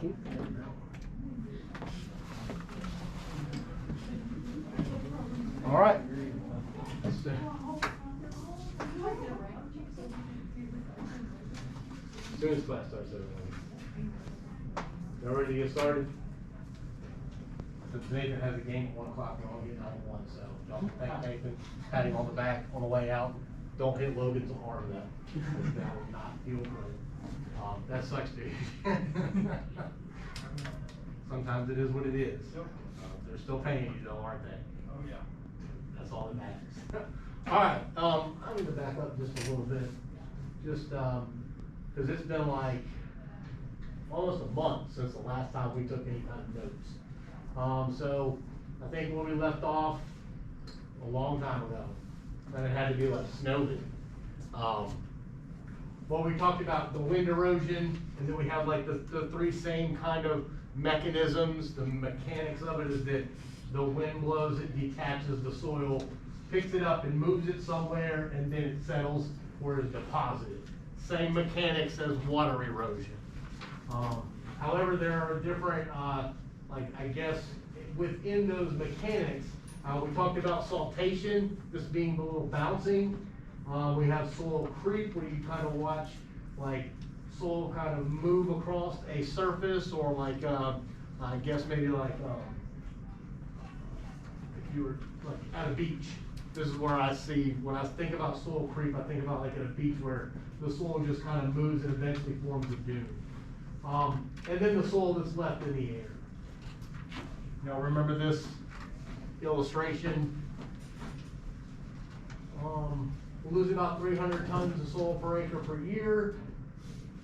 you. All right. As soon as class starts, everyone. Y'all ready to get started? Since Nathan has a game at 1 o'clock, we're all getting out at 1, so y'all thank Nathan, pat him on the back on the way out. Don't hit Logan's arm though. That will not feel good. That sucks, dude. Sometimes it is what it is. They're still paying you though, aren't they? Oh, yeah. That's all that matters. All right, I need to back up just a little bit, just because it's been like almost a month since the last time we took any kind of notes. So I think when we left off a long time ago, and it had to be like Snowden. Well, we talked about the wind erosion, and then we have like the three same kind of mechanisms. The mechanics of it is that the wind blows, it detaches the soil, picks it up and moves it somewhere, and then it settles where it's deposited. Same mechanics as water erosion. However, there are different, like I guess, within those mechanics, we talked about saltation, this being the little bouncing. We have soil creep, where you kind of watch like soil kind of move across a surface, or like, I guess maybe like, if you were like at a beach. This is where I see, when I think about soil creep, I think about like at a beach where the soil just kind of moves and eventually forms a dune. And then the soil that's left in the air. Now remember this illustration. We lose about 300 tons of soil per acre per year.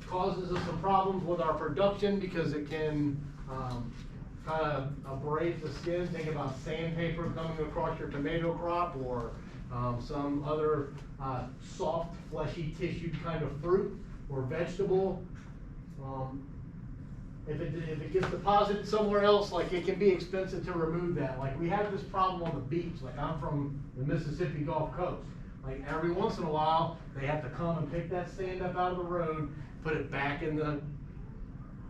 Causes us some problems with our production because it can kind of abrade the skin. Think about sandpaper coming across your tomato crop, or some other soft, fleshy tissue kind of fruit or vegetable. If it gets deposited somewhere else, like it can be expensive to remove that. Like we have this problem on the beach. Like I'm from the Mississippi Gulf Coast. Like every once in a while, they have to come and pick that sand up out of the road, put it back in the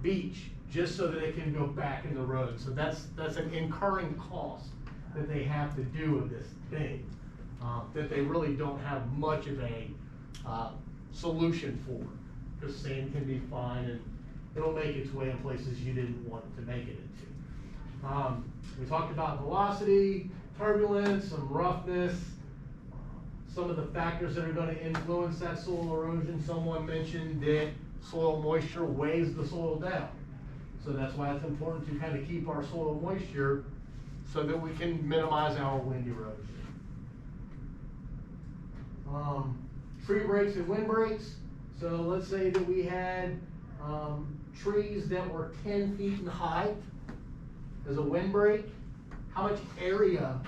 beach, just so that it can go back in the road. So that's an incurring cost that they have to do with this thing, that they really don't have much of a solution for. Because sand can be fine and it'll make its way in places you didn't want it to make it into. We talked about velocity, turbulence, some roughness, some of the factors that are going to influence that soil erosion. Someone mentioned that soil moisture weighs the soil down. So that's why it's important to kind of keep our soil moisture so that we can minimize our wind erosion. Tree breaks and wind breaks. So let's say that we had trees that were 10 feet in height as a wind break. How much area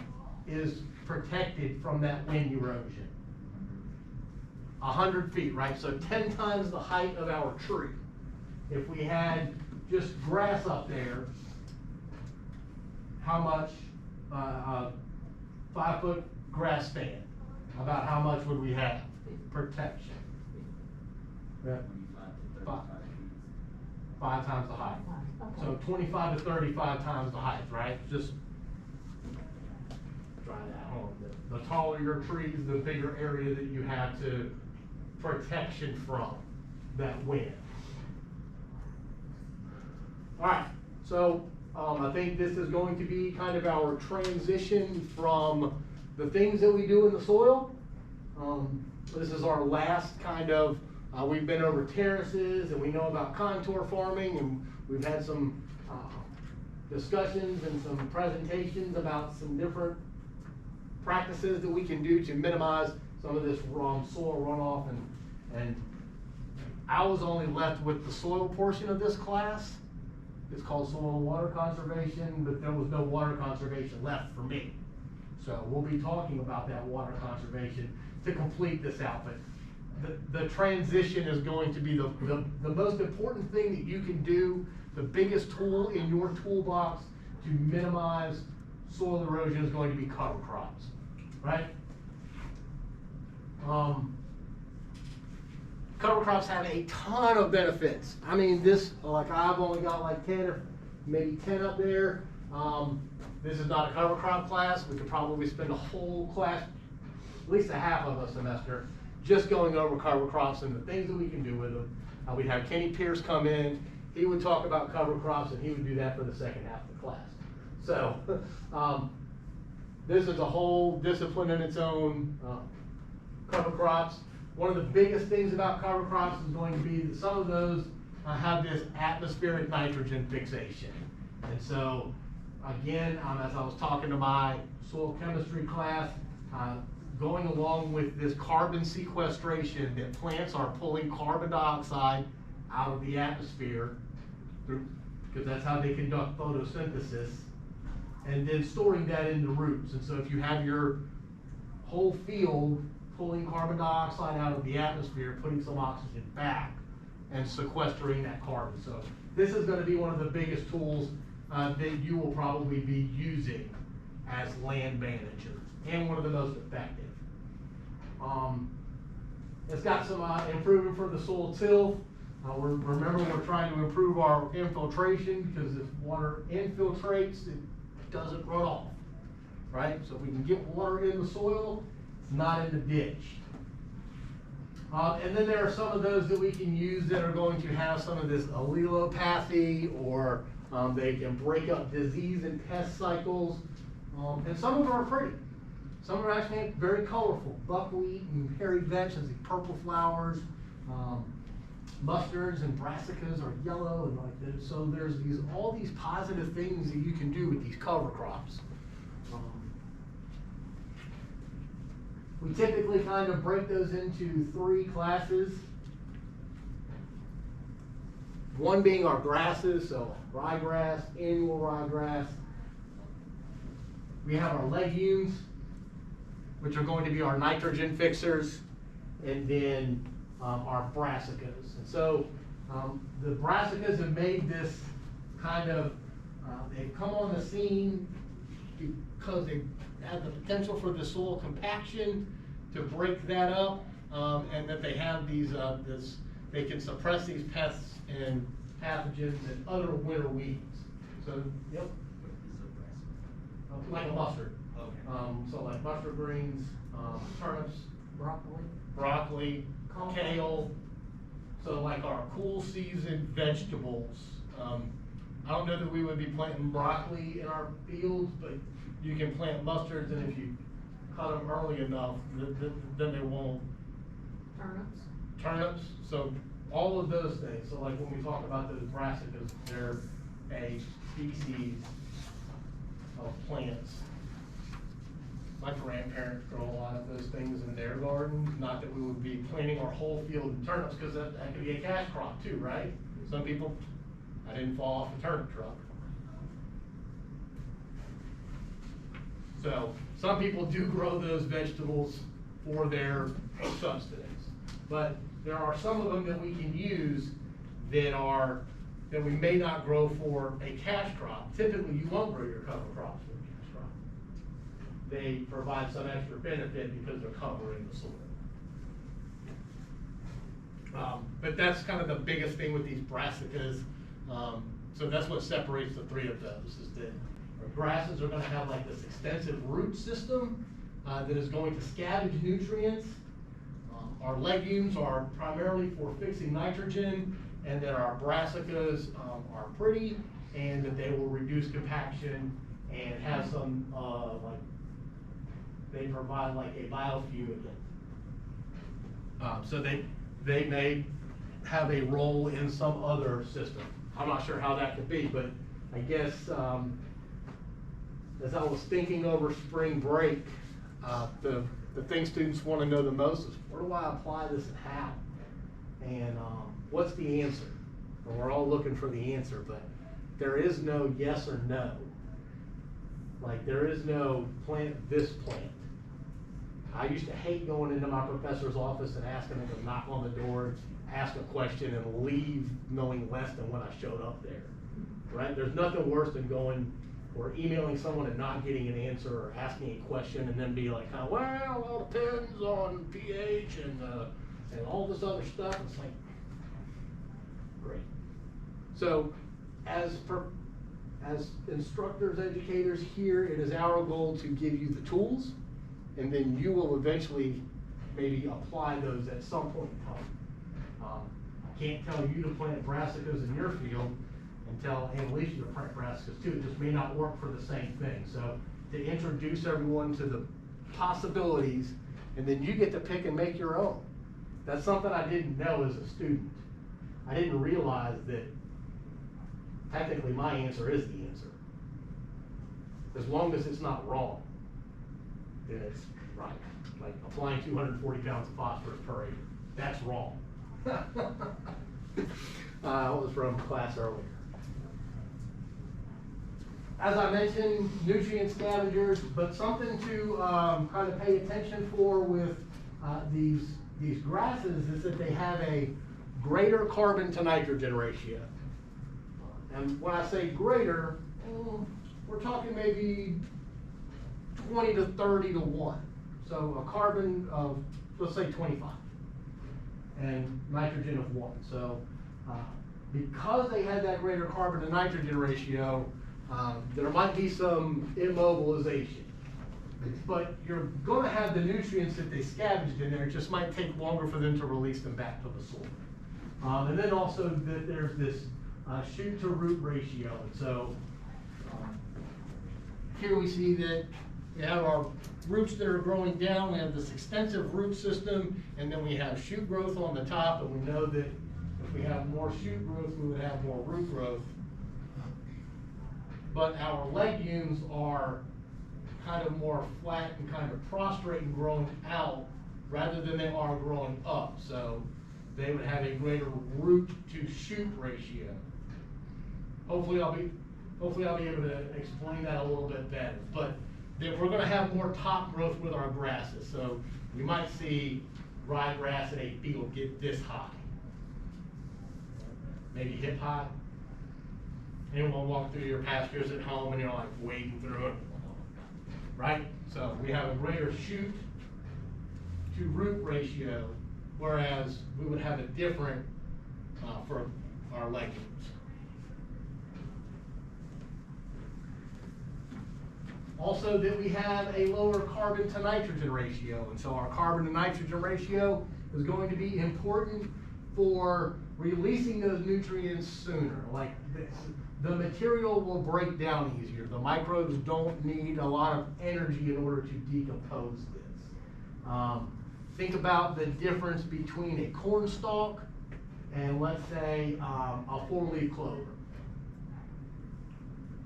is protected from that wind erosion? 100 feet, right? So 10 times the height of our tree. If we had just grass up there, how much, 5-foot grass span, about how much would we have protection? Yeah. 5 times the height. So 25 to 35 times the height, right? Just try that home. The taller your trees, the bigger area that you have to protection from that wind. All right, so I think this is going to be kind of our transition from the things that we do in the soil. This is our last kind of, we've been over terraces and we know about contour farming, and we've had some discussions and some presentations about some different practices that we can do to minimize some of this soil runoff, and I was only left with the soil portion of this class. It's called soil and water conservation, but there was no water conservation left for me. So we'll be talking about that water conservation to complete this out. But the transition is going to be the most important thing that you can do, the biggest tool in your toolbox to minimize soil erosion is going to be cover crops, right? Cover crops have a ton of benefits. I mean, this, like I've only got like 10 or maybe 10 up there. This is not a cover crop class. We could probably spend a whole class, at least a half of a semester, just going over cover crops and the things that we can do with them. We'd have Kenny Pierce come in. He would talk about cover crops, and he would do that for the second half of the class. So this is a whole discipline in its own, cover crops. One of the biggest things about cover crops is going to be that some of those have this atmospheric nitrogen fixation. And so, again, as I was talking to my soil chemistry class, going along with this carbon sequestration, that plants are pulling carbon dioxide out of the atmosphere, because that's how they conduct photosynthesis, and then storing that in the roots. And so if you have your whole field pulling carbon dioxide out of the atmosphere, putting some oxygen back, and sequestering that carbon. So this is going to be one of the biggest tools that you will probably be using as land manager, and one of the most effective. It's got some improvement for the soil tilth. Remember, we're trying to improve our infiltration, because if water infiltrates, it doesn't run off, right? So if we can get water in the soil, it's not in the ditch. And then there are some of those that we can use that are going to have some of this allelopathy, or they can break up disease and pest cycles. And some of them are pretty. Some are actually very colorful. Buckwheat and hairy vetch has these purple flowers. Mustards and brassicas are yellow, and like this. So there's all these positive things that you can do with these cover crops. We typically kind of break those into 3 classes. One being our grasses, so ryegrass, annual ryegrass. We have our legumes, which are going to be our nitrogen fixers, and then our brassicas. And so the brassicas have made this kind of, they've come on the scene because they have the potential for the soil compaction to break that up, and that they have these, they can suppress these pests and pathogens and other winter weeds. So, yep. Like a mustard. Okay. So like mustard greens, turnips, broccoli, kale. So like our cool season vegetables. I don't know that we would be planting broccoli in our fields, but you can plant mustards, and if you cut them early enough, then they won't. Turnips. So all of those things. So like when we talk about those brassicas, they're a species of plants. My grandparents grow a lot of those things in their garden. Not that we would be planting our whole field of turnips, because that could be a cash crop too, right? Some people, I didn't fall off a turnip truck. So some people do grow those vegetables for their subsistence, but there are some of them that we can use that we may not grow for a cash crop. Typically, you won't grow your cover crops for a cash crop. They provide some extra benefit because they're covering the soil. But that's kind of the biggest thing with these brassicas. So that's what separates the 3 of those, is that our grasses are going to have like this extensive root system that is going to scavenge nutrients. Our legumes are primarily for fixing nitrogen, and then our brassicas are pretty, and that they will reduce compaction and have some, they provide like a biofumigant. So they may have a role in some other system. I'm not sure how that could be, but I guess as I was thinking over spring break, the thing students want to know the most is, where do I apply this and how? And what's the answer? And we're all looking for the answer, but there is no yes or no. Like, there is no plant this plant. I used to hate going into my professor's office and asking him to knock on the door, ask a question, and leave knowing less than when I showed up there, right? There's nothing worse than going or emailing someone and not getting an answer, or asking a question and then be like, well, it all depends on pH and and all this other stuff. It's like, great. So as instructors, educators here, it is our goal to give you the tools, and then you will eventually maybe apply those at some point in time. I can't tell you to plant brassicas in your field and tell Annalisa to plant brassicas too. It just may not work for the same thing. So to introduce everyone to the possibilities, and then you get to pick and make your own. That's something I didn't know as a student. I didn't realize that technically my answer is the answer. As long as it's not wrong, then it's right. Like applying 240 pounds of phosphorus per acre. That's wrong. That was from class earlier. As I mentioned, nutrient scavengers, but something to kind of pay attention for with these grasses is that they have a greater carbon to nitrogen ratio. And when I say greater, we're talking maybe 20 to 30 to 1. So a carbon of, let's say 25, and nitrogen of 1. So because they had that greater carbon to nitrogen ratio, there might be some immobilization. But you're going to have the nutrients that they scavenged in there. It just might take longer for them to release them back to the soil. And then also that there's this shoot to root ratio. And so here we see that we have our roots that are growing down. We have this extensive root system, and then we have shoot growth on the top. And we know that if we have more shoot growth, we would have more root growth. But our legumes are kind of more flat and kind of prostrate and growing out rather than they are growing up. So they would have a greater root to shoot ratio. Hopefully I'll be able to explain that a little bit better. But then we're going to have more top growth with our grasses. So you might see ryegrass in a field get this high, maybe hip high. Anyone walk through your pastures at home and you're like wading through it, right? So we have a greater shoot to root ratio, whereas we would have a different for our legumes. Also that we have a lower carbon to nitrogen ratio, and so our carbon to nitrogen ratio is going to be important for releasing those nutrients sooner. Like the material will break down easier. The microbes don't need a lot of energy in order to decompose this. Think about the difference between a corn stalk and, let's say, a 4-leaf clover.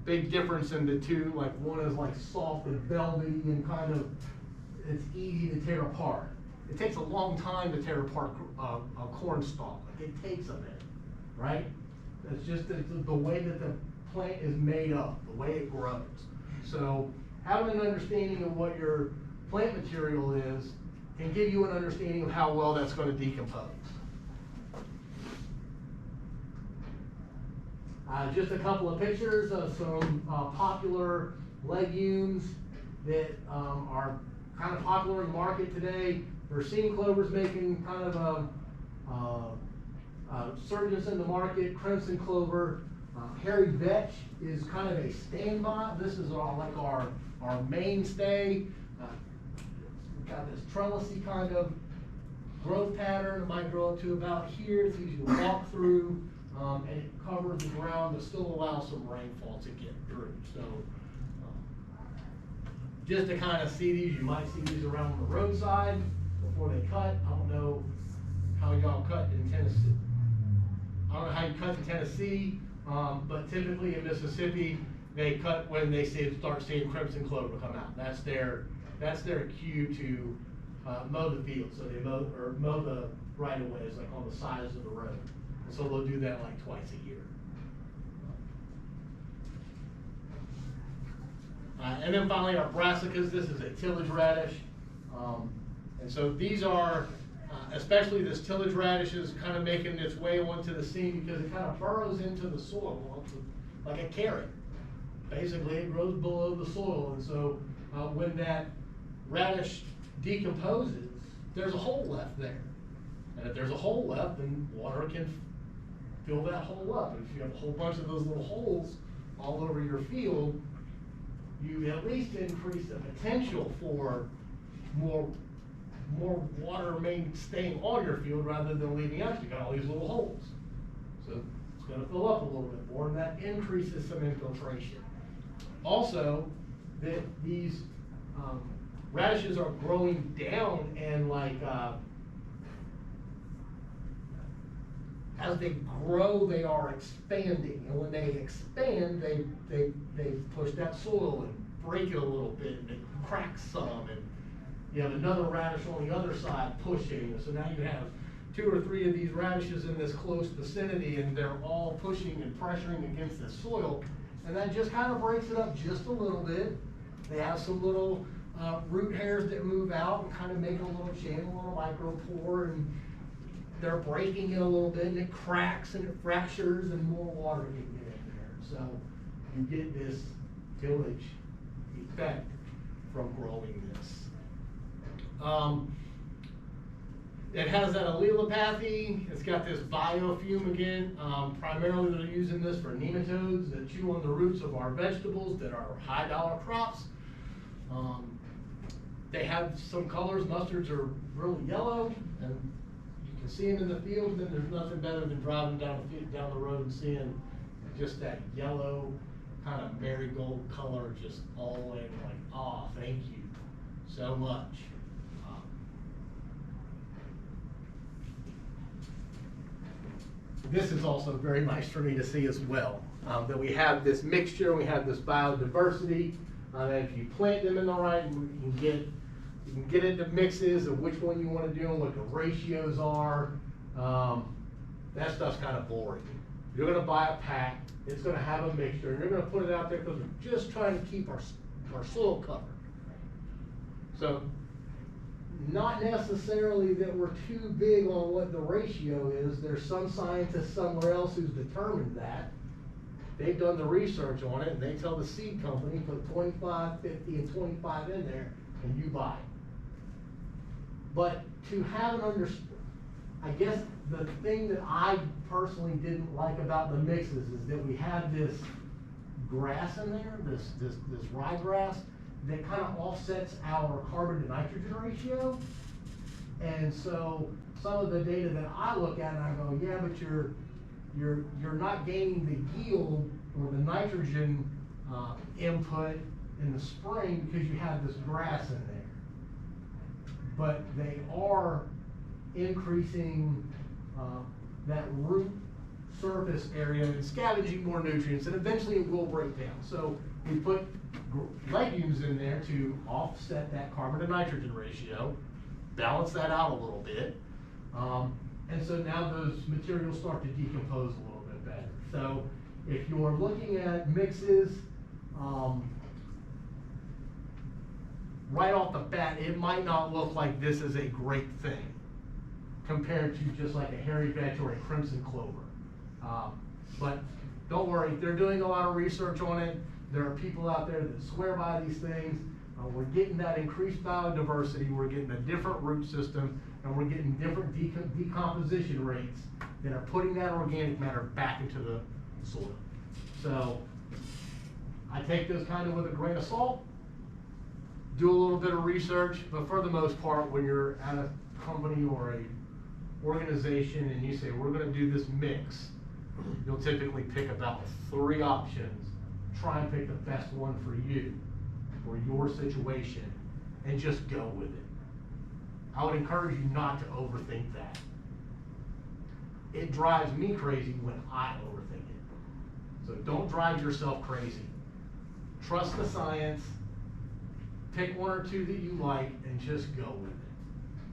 Big difference in the two. Like one is like soft and velvety and kind of, it's easy to tear apart. It takes a long time to tear apart a corn stalk. Like it takes a minute, right? It's just the way that the plant is made up, the way it grows. So having an understanding of what your plant material is can give you an understanding of how well that's going to decompose. Just a couple of pictures of some popular legumes that are kind of popular in the market today. Racine clover's making kind of a surgence in the market. Crimson clover, hairy vetch is kind of a standby. This is like our mainstay. We've got this trellisy kind of growth pattern. It might grow up to about here. It's easy to walk through, and it covers the ground, but still allows some rainfall to get through. So just to kind of see these, you might see these around the roadside before they cut. I don't know how y'all cut in Tennessee. I don't know how you cut in Tennessee, but typically in Mississippi, they cut when they start seeing crimson clover come out. That's their cue to mow the field. So they mow the right of ways, like on the sides of the road. And so they'll do that like twice a year. And then finally our brassicas. This is a tillage radish. And so these are, especially this tillage radish is kind of making its way onto the scene because it kind of burrows into the soil like a carrot. Basically, it grows below the soil. And so when that radish decomposes, there's a hole left there. And if there's a hole left, then water can fill that hole up. And if you have a whole bunch of those little holes all over your field, you at least increase the potential for more water staying on your field rather than leaving out. You got all these little holes. So it's gonna fill up a little bit more, and that increases some infiltration. Also, that these radishes are growing down, and like, as they grow, they are expanding, and when they expand, they push that soil and break it a little bit, and it cracks some, and you have another radish on the other side pushing. So now you have 2 or 3 of these radishes in this close vicinity, and they're all pushing and pressuring against the soil, and that just kind of breaks it up just a little bit. They have some little root hairs that move out and kind of make a little channel, a little micropore, and they're breaking it a little bit, and it cracks and it fractures, and more water can get in there. So you get this tillage effect from growing this. It has that allelopathy. It's got this biofumigant. Primarily they're using this for nematodes that chew on the roots of our vegetables that are high dollar crops. They have some colors. Mustards are really yellow, and you can see them in the field, and then there's nothing better than driving down the road and seeing just that yellow kind of marigold color just all the way, like, oh, thank you so much. This is also very nice for me to see as well, that we have this mixture, we have this biodiversity, and if you plant them in the right, you can get into mixes of which one you want to do and what the ratios are. That stuff's kind of boring. You're going to buy a pack, it's going to have a mixture, and you're going to put it out there because we're just trying to keep our soil covered. So, not necessarily that we're too big on what the ratio is. There's some scientist somewhere else who's determined that. They've done the research on it, and they tell the seed company, put 25, 50, and 25 in there, and you buy it. But to have an I guess the thing that I personally didn't like about the mixes is that we have this grass in there, this ryegrass, that kind of offsets our carbon to nitrogen ratio. And so some of the data that I look at and I go, yeah, but you're not gaining the yield or the nitrogen input in the spring because you have this grass in there. But they are increasing that root surface area and scavenging more nutrients, and eventually it will break down. So we put legumes in there to offset that carbon to nitrogen ratio, balance that out a little bit, and so now those materials start to decompose a little bit better. So if you're looking at mixes, right off the bat, it might not look like this is a great thing compared to just like a hairy vetch or a crimson clover. But don't worry, they're doing a lot of research on it. There are people out there that swear by these things. We're getting that increased biodiversity, we're getting a different root system, and we're getting different decomposition rates that are putting that organic matter back into the soil. So I take this kind of with a grain of salt, do a little bit of research, but for the most part, when you're at a company or a organization and you say, we're gonna do this mix, you'll typically pick about 3 options, try and pick the best one for you, for your situation, and just go with it. I would encourage you not to overthink that. It drives me crazy when I overthink it. So don't drive yourself crazy. Trust the science, pick 1 or 2 that you like, and just go with it.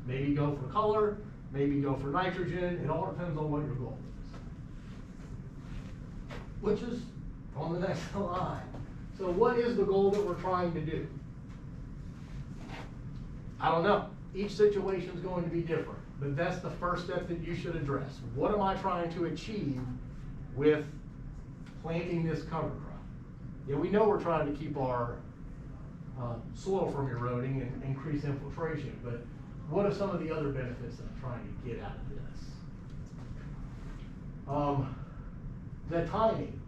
Maybe go for color, maybe go for nitrogen, it all depends on what your goal is. Which is on the next slide. So what is the goal that we're trying to do? I don't know. Each situation is going to be different, but that's the first step that you should address. What am I trying to achieve with planting this cover crop? Yeah, we know we're trying to keep our soil from eroding and increase infiltration, but what are some of the other benefits that I'm trying to get out of this? The timing.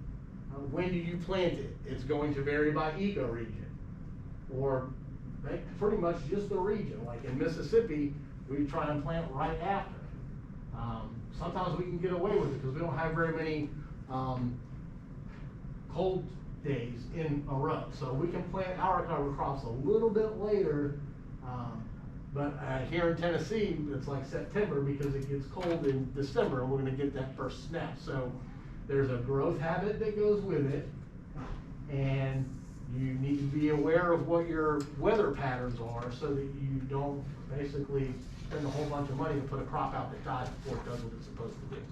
When do you plant it? It's going to vary by ecoregion, or pretty much just the region. Like in Mississippi, we try and plant right after. Sometimes we can get away with it because we don't have very many cold days in a row. So we can plant our cover crops a little bit later, but here in Tennessee, it's like September because it gets cold in December and we're gonna get that first snap. So there's a growth habit that goes with it, and you need to be aware of what your weather patterns are so that you don't basically spend a whole bunch of money to put a crop out that dies before it does what it's supposed to do.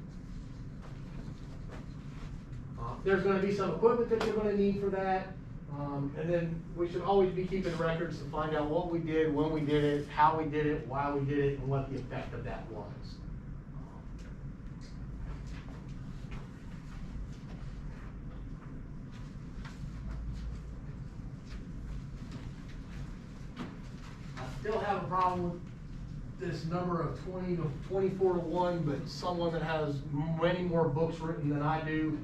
There's going to be some equipment that you're going to need for that, and then we should always be keeping records to find out what we did, when we did it, how we did it, why we did it, and what the effect of that was. I still have a problem with this number of 20 to 24 to 1, but someone that has many more books written than I do,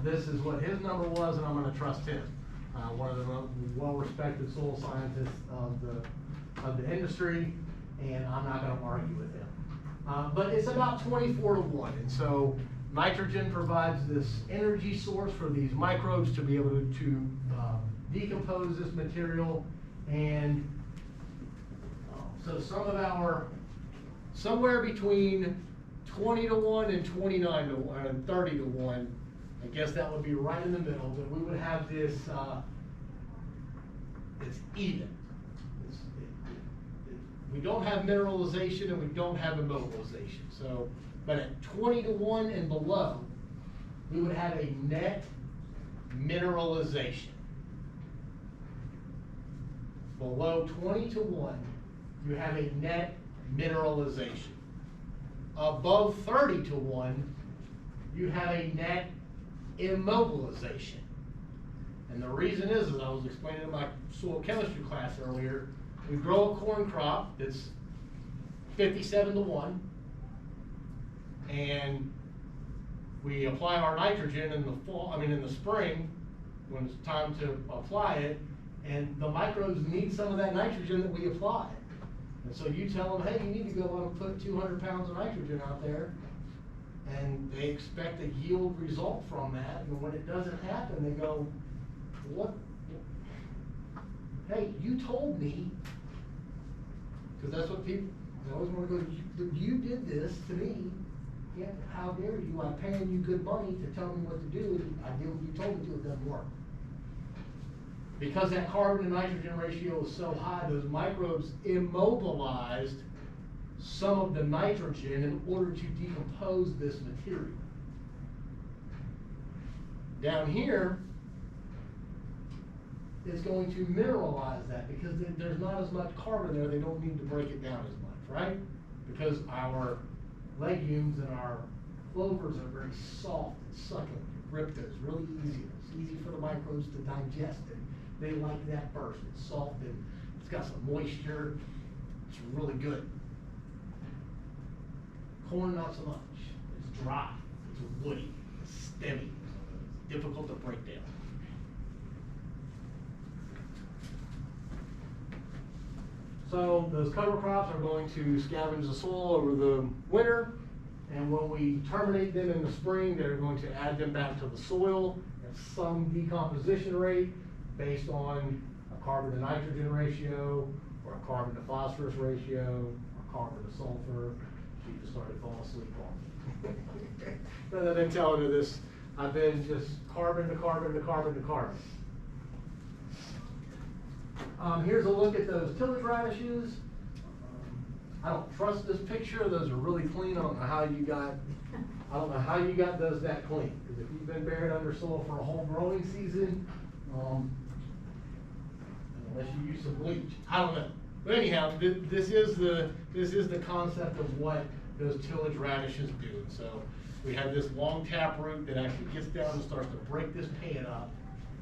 this is what his number was, and I'm going to trust him. One of the well-respected soil scientists of the industry, and I'm not going to argue with him. But it's about 24 to 1, and so nitrogen provides this energy source for these microbes to be able to decompose this material, and so somewhere between 20 to 1 and 29 to 1 and 30 to 1, I guess that would be right in the middle, but we would have this, it's even. We don't have mineralization and we don't have immobilization. So, but at 20 to 1 and below, we would have a net mineralization. Below 20 to 1, you have a net mineralization. Above 30 to 1, you have a net immobilization. And the reason is, as I was explaining in my soil chemistry class earlier, we grow a corn crop that's 57 to 1, and we apply our nitrogen in the in the spring when it's time to apply it, and the microbes need some of that nitrogen that we apply. And so you tell them, hey, you need to go out and put 200 pounds of nitrogen out there, and they expect a yield result from that, and when it doesn't happen, they go, what? Hey, you told me, because that's what people, they always want to go, you did this to me, yeah, how dare you, I'm paying you good money to tell me what to do, and I did what you told me to, it doesn't work. Because that carbon to nitrogen ratio is so high, those microbes immobilized some of the nitrogen in order to decompose this material. Down here, it's going to mineralize that because there's not as much carbon there, they don't need to break it down as much, right? Because our legumes and our clovers are very soft and succulent. You rip those really easy. It's easy for the microbes to digest it. They like that first. It's soft and it's got some moisture. It's really good. Corn, not so much. It's dry. It's woody. It's stemmy. It's difficult to break down. So those cover crops are going to scavenge the soil over the winter, and when we terminate them in the spring, they're going to add them back to the soil at some decomposition rate based on a carbon to nitrogen ratio, or a carbon to phosphorus ratio, or carbon to sulfur. She just started falling asleep on me. Rather than telling her this, I've been just carbon to carbon to carbon to carbon. Here's a look at those tillage radishes. I don't trust this picture. Those are really clean. I don't know how you got those that clean. Because if you've been buried under soil for a whole growing season, unless you use some bleach, I don't know. But anyhow, this is the concept of what those tillage radishes do. So we have this long tap root that actually gets down and starts to break this pan up.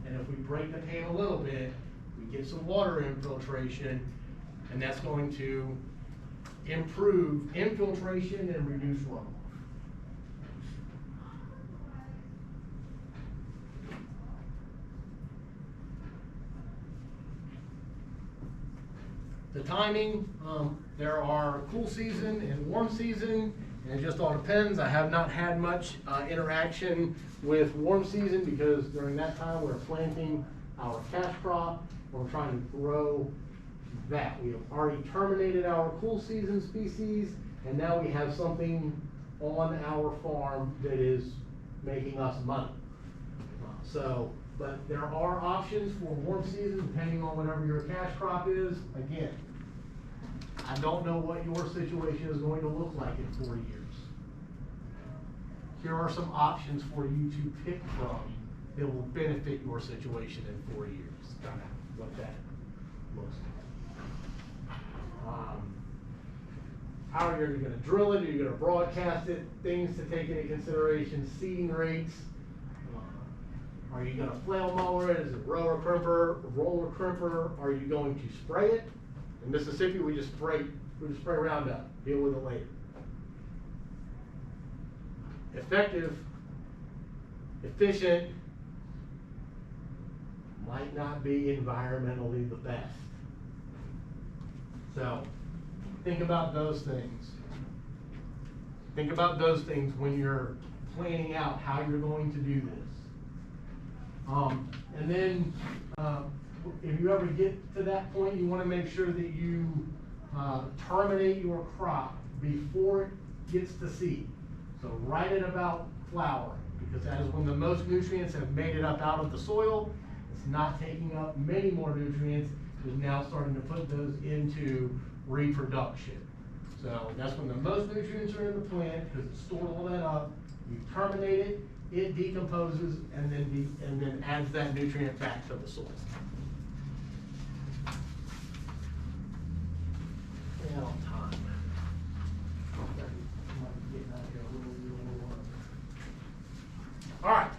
And if we break the pan a little bit, we get some water infiltration, and that's going to improve infiltration and reduce runoff. The timing, there are cool season and warm season, and it just all depends. I have not had much interaction with warm season because during that time we're planting our cash crop. We're trying to grow that. We have already terminated our cool season species, and now we have something on our farm that is making us money. But there are options for warm season depending on whatever your cash crop is. Again, I don't know what your situation is going to look like in 4 years. Here are some options for you to pick from that will benefit your situation in 4 years. Kind of what that looks like. How are you going to drill it? Are you going to broadcast it? Things to take into consideration: seeding rates. Are you going to flail mower it? Is it roller crimper? Are you going to spray it? In Mississippi, we just spray Roundup. Deal with it later. Effective, efficient, might not be environmentally the best. So think about those things. Think about those things when you're planning out how you're going to do this. And then if you ever get to that point, you want to make sure that you terminate your crop before it gets to seed. So right at about flowering, because that is when the most nutrients have made it up out of the soil. It's not taking up many more nutrients. It's now starting to put those into reproduction. So that's when the most nutrients are in the plant, because it's stored all that up. You terminate it, it decomposes, and then adds that nutrient back to the soil. And on time. All right.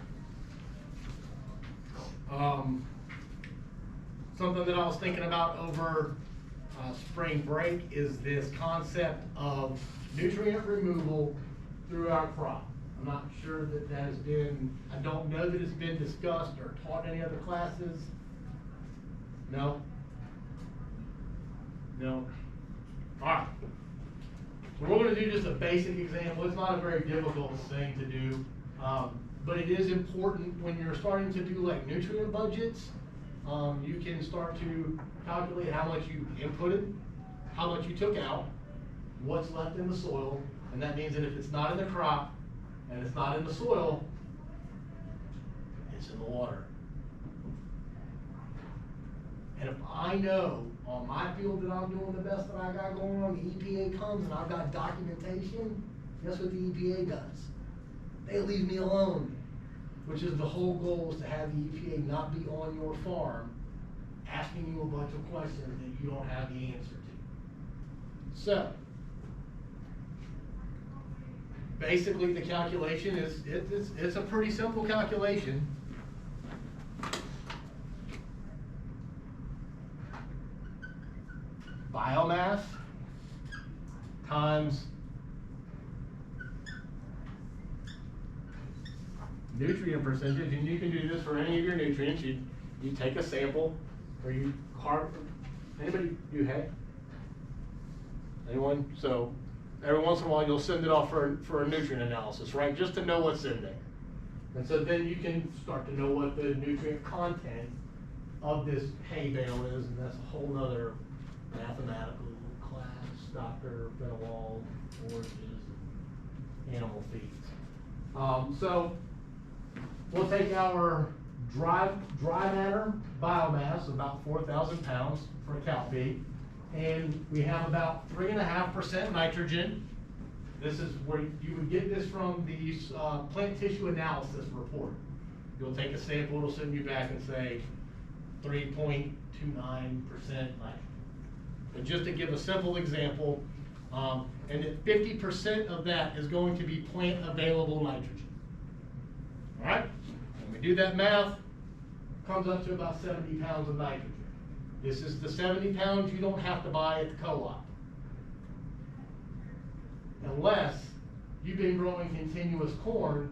Something that I was thinking about over spring break is this concept of nutrient removal through our crop. I'm not sure that has been, I don't know that it's been discussed or taught in any other classes. No? No? All right. So we're going to do just a basic example. It's not a very difficult thing to do, but it is important when you're starting to do like nutrient budgets. You can start to calculate how much you inputted, how much you took out, what's left in the soil, and that means that if it's not in the crop and it's not in the soil, it's in the water. And if I know on my field that I'm doing the best that I got going on, the EPA comes and I've got documentation, guess what the EPA does? They leave me alone, which is the whole goal, is to have the EPA not be on your farm asking you a bunch of questions that you don't have the answer to. So, basically the calculation is, it's a pretty simple calculation. Biomass times nutrient percentage, and you can do this for any of your nutrients. You take a sample, or you carve. Anybody do hay? Anyone? So every once in a while you'll send it off for a nutrient analysis, right? Just to know what's in there. And so then you can start to know what the nutrient content of this hay bale is, and that's a whole nother mathematical class. Dr. Fenwald, oranges, and animal feeds. So we'll take our dry matter biomass, about 4,000 pounds for a cow feed, and we have about 3.5% nitrogen. This is where you would get this from the plant tissue analysis report. You'll take a sample, it'll send you back and say 3.29% nitrogen. But just to give a simple example, and that 50% of that is going to be plant available nitrogen. All right? When we do that math, it comes up to about 70 pounds of nitrogen. This is the 70 pounds you don't have to buy at the co-op. unless you've been growing continuous corn,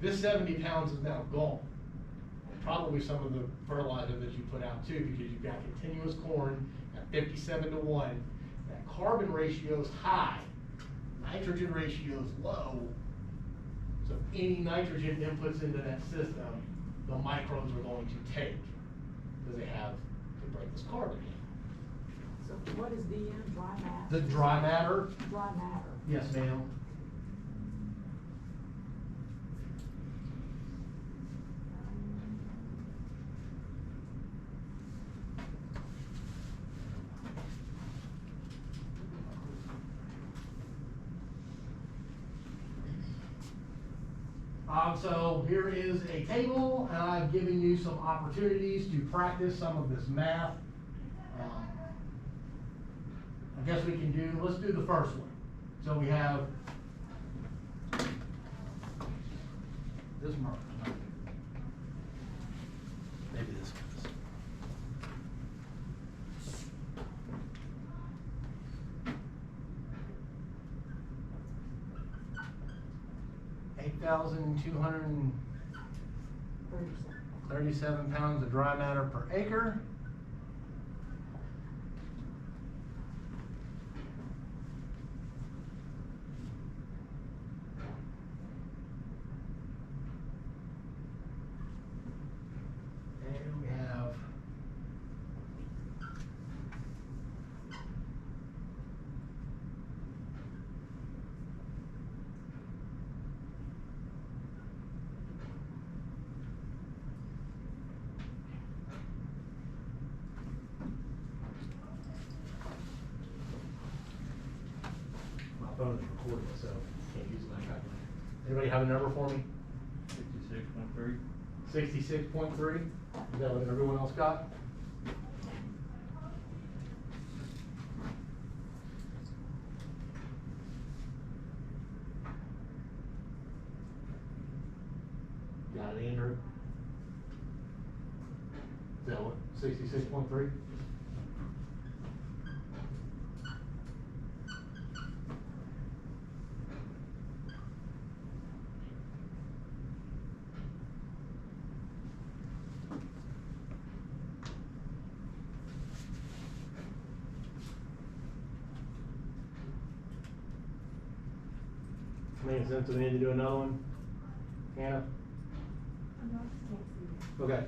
this 70 pounds is now gone. Probably some of the fertilizer that you put out too, because you've got continuous corn at 57:1. That carbon ratio is high, nitrogen ratio is low. So any nitrogen inputs into that system, the microbes are going to take, because they have to break this carbon in. So what is DM, dry matter? The dry matter? Dry matter. Yes, ma'am. So here is a table, and I've given you some opportunities to practice some of this math. I guess we can do, let's do the first one. So we have this mark. Maybe this one. 8,237 pounds of dry matter per acre. And we have phone is recording, so can't use my calculator. Anybody have a number for me? 66.3. 66.3? Is that what everyone else got? Got it, Andrew? Is that what, 66.3? Makes sense. Do we need to do another one? Hannah? Okay.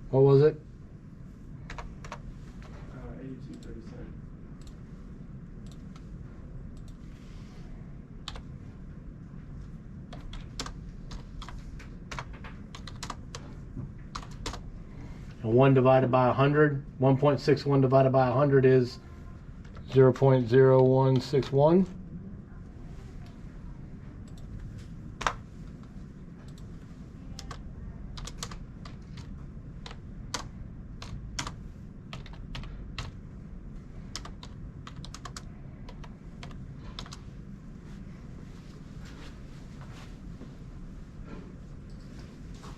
What was it? 82.37. And 1 divided by 100, 1.61 divided by 100 is 0.0161.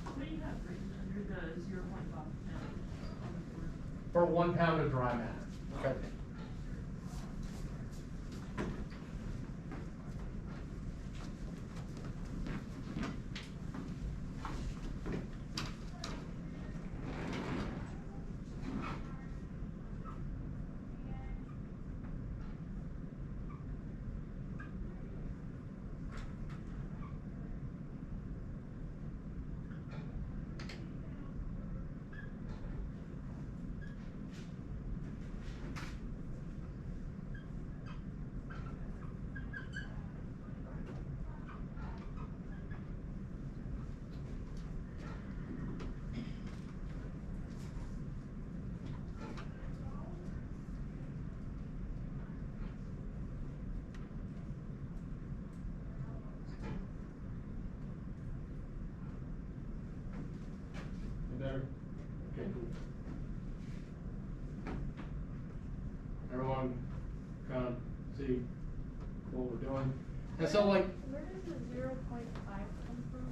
What do you have written under the 0.5 pound on the board? For 1 pound of dry matter. Okay. And so like, Where does the 0.5 come from?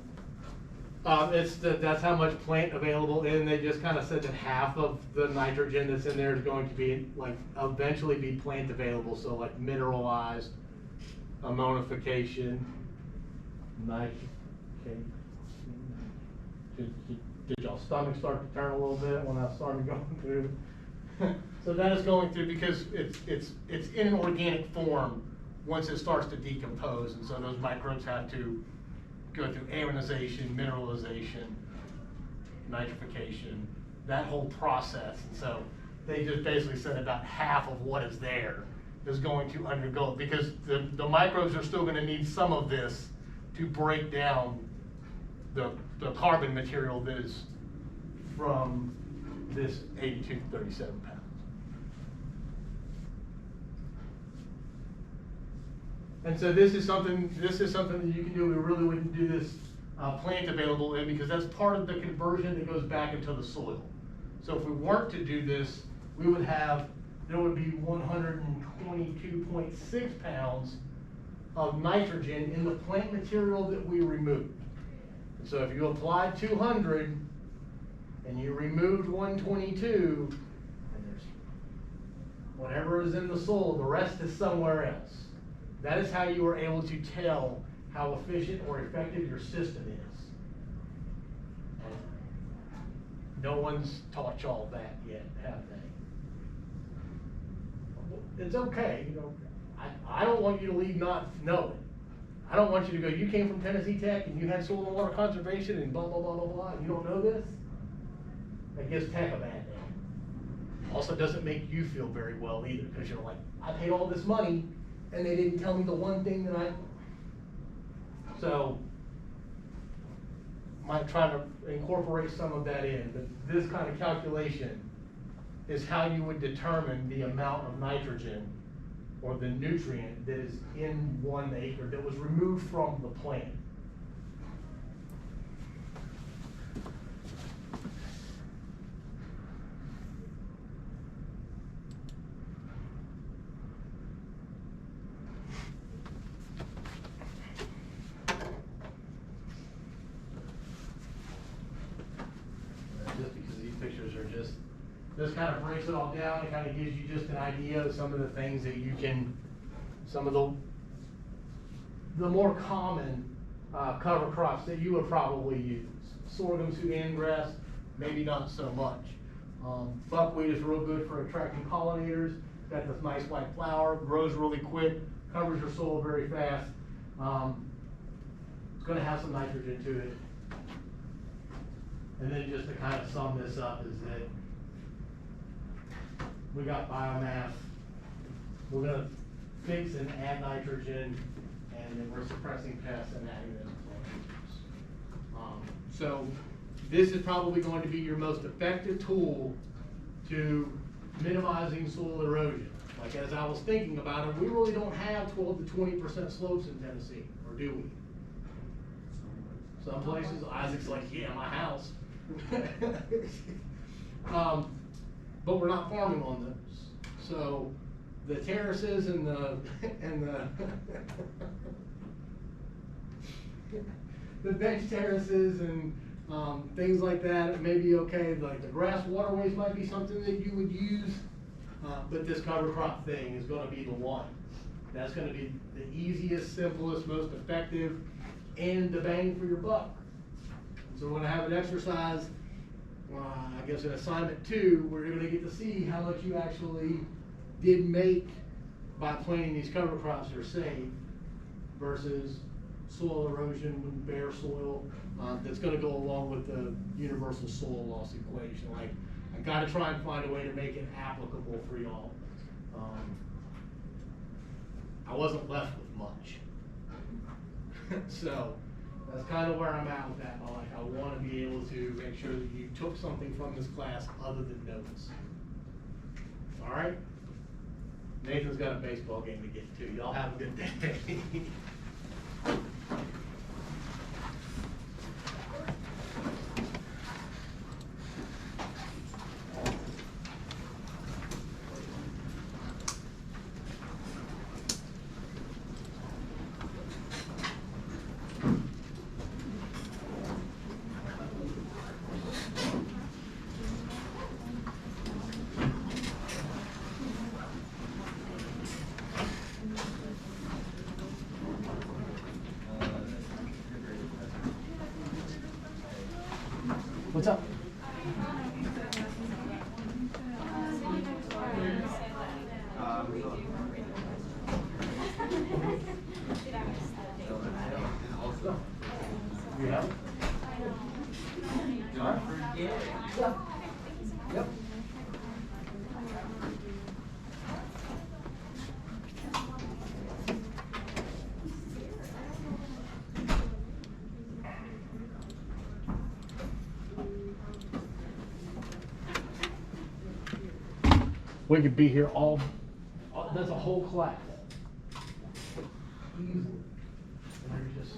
that's how much plant available in. They just kind of said that half of the nitrogen that's in there is going to be like eventually be plant available. So like mineralized ammonification, nitrification. Did y'all stomach start to turn a little bit when I started going through? So that is going through because it's in an organic form once it starts to decompose, and so those microbes have to go through aeronization, mineralization, nitrification, that whole process. And so they just basically said about half of what is there is going to undergo it, because the microbes are still gonna need some of this to break down the carbon material that is from this 82 to 37 pounds. And so this is something that you can do. We really wouldn't do this plant available in, because that's part of the conversion that goes back into the soil. So if we weren't to do this, there would be 122.6 pounds of nitrogen in the plant material that we removed. So if you applied 200 and you removed 122, and there's whatever is in the soil, the rest is somewhere else. That is how you are able to tell how efficient or effective your system is. And no one's taught y'all that yet, have they? It's okay, you know. I don't want you to leave not knowing. I don't want you to go, you came from Tennessee Tech and you had soil and water conservation and blah, blah, blah, blah, blah, and you don't know this? That gives Tech a bad name. Also doesn't make you feel very well either, because you're like, I paid all this money and they didn't tell me the one thing that so might try to incorporate some of that in, but this kind of calculation is how you would determine the amount of nitrogen or the nutrient that is in 1 acre that was removed from the plant. Just because these pictures are just, this kind of breaks it all down. It kind of gives you just an idea of some of the things that you can, some of the more common cover crops that you would probably use. Sorghum, Sudan grass, maybe not so much. Buckwheat is real good for attracting pollinators. It's got this nice white flower, grows really quick, covers your soil very fast. It's gonna have some nitrogen to it. And then just to kind of sum this up is that we got biomass. We're gonna fix and add nitrogen, and then we're suppressing pests and adding them to plants. So this is probably going to be your most effective tool to minimizing soil erosion. Like as I was thinking about it, we really don't have 12 to 20% slopes in Tennessee, or do we? Some places, Isaac's like, yeah, my house. But we're not farming on those. So the terraces and the the bench terraces and things like that, it may be okay. Like the grass waterways might be something that you would use, but this cover crop thing is going to be the one. That's going to be the easiest, simplest, most effective, and the bang for your buck. So we're going to have an exercise, I guess in assignment 2, where you're going to get to see how much you actually did make by planting these cover crops that are safe versus soil erosion with bare soil. That's going to go along with the universal soil loss equation. Like, I got to try and find a way to make it applicable for y'all. I wasn't left with much. So that's kind of where I'm at with that. Like, I want to be able to make sure that you took something from this class other than notes. All right? Nathan's got a baseball game to get to. Y'all have a good day. We could be here all, that's a whole class. Easily. And they're just.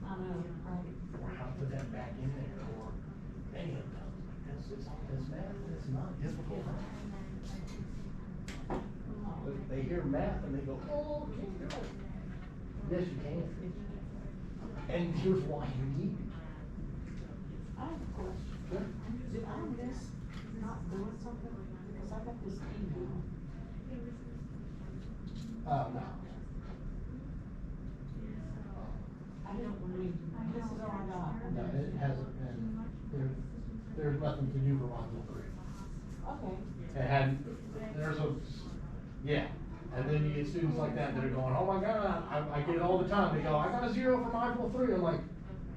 I know, right. Or how to put that back in there, or any of them. It's math, it's not difficult. They hear math and they go, oh, can't do it. Yes, you can. And here's why you need it. I have a question. Sure. Did I miss not doing something? Because I got this email. No. I didn't read, this is all I got. No, it hasn't been, there's nothing to do for Roswell 3. Okay. It had, there's a, yeah, and then you get students like that that are going, oh my God, I get it all the time, they go, I got a 0 for module 3, I'm like,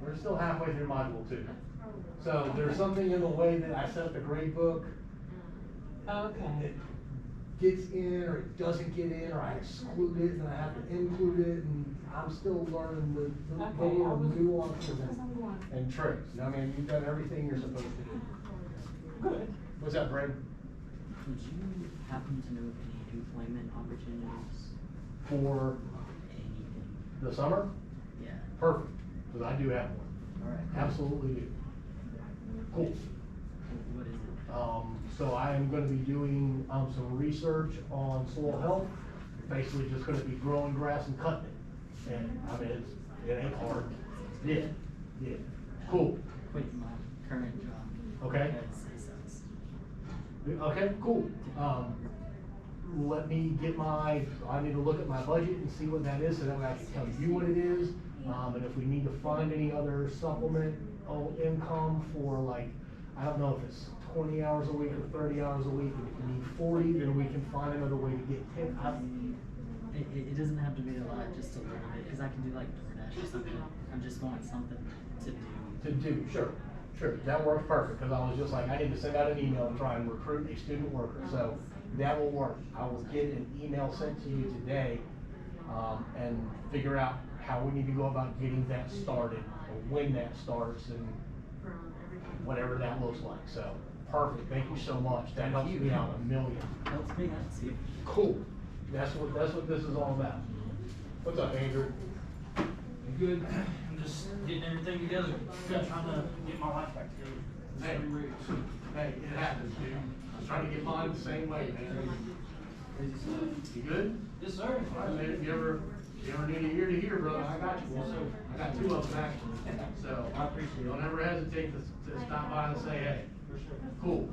we're still halfway through module 2. So there's something in the way that I set up the grade book, Okay. it gets in or it doesn't get in, or I exclude it and I have to include it, and I'm still learning the Okay, I little was- nuances because I'm going- and tricks. I mean, you've done everything you're supposed to do. Good. What's that, Brad? Would you happen to know of any employment opportunities? For Anything? the summer? Yeah. Perfect, because I do have one. Alright. Absolutely do. Cool. What is it? So I am gonna be doing, some research on soil health. Basically just gonna be growing grass and cutting it. And, I mean, it ain't hard. Yeah, yeah. Cool. Quit my current job. Okay. Because it sucks. Okay, cool. Let me get I need to look at my budget and see what that is, so that way I can tell you what it is. And if we need to find any other supplement income for, like, I don't know if it's 20 hours a week or 30 hours a week, and if you need 40, then we can find another way to get 10. It doesn't have to be a lot, just a little bit, because I can do like DoorDash or something. I'm just wanting something to do. To do, sure, that works perfect, because I was just like, I need to send out an email to try and recruit a student worker, so that will work. I will get an email sent to you today, and figure out how we need to go about getting that started, or when that starts, and whatever that looks like, so, perfect, thank you so much, that Thank helps you. me out a million. Helps me out too. Cool, that's what this is all about. What's up, Andrew? Good. I'm just getting everything together. Trying to get my life back together. Hey, hey, it happens, dude. I was trying to get mine the same way, man. Crazy stuff. You good? Yes, sir. All right, man, if you ever need a ear to hear, brother, I got you. Also, I got 2 of them actually. So, I appreciate it. don't ever hesitate to stop by and say, hey. For sure. Cool.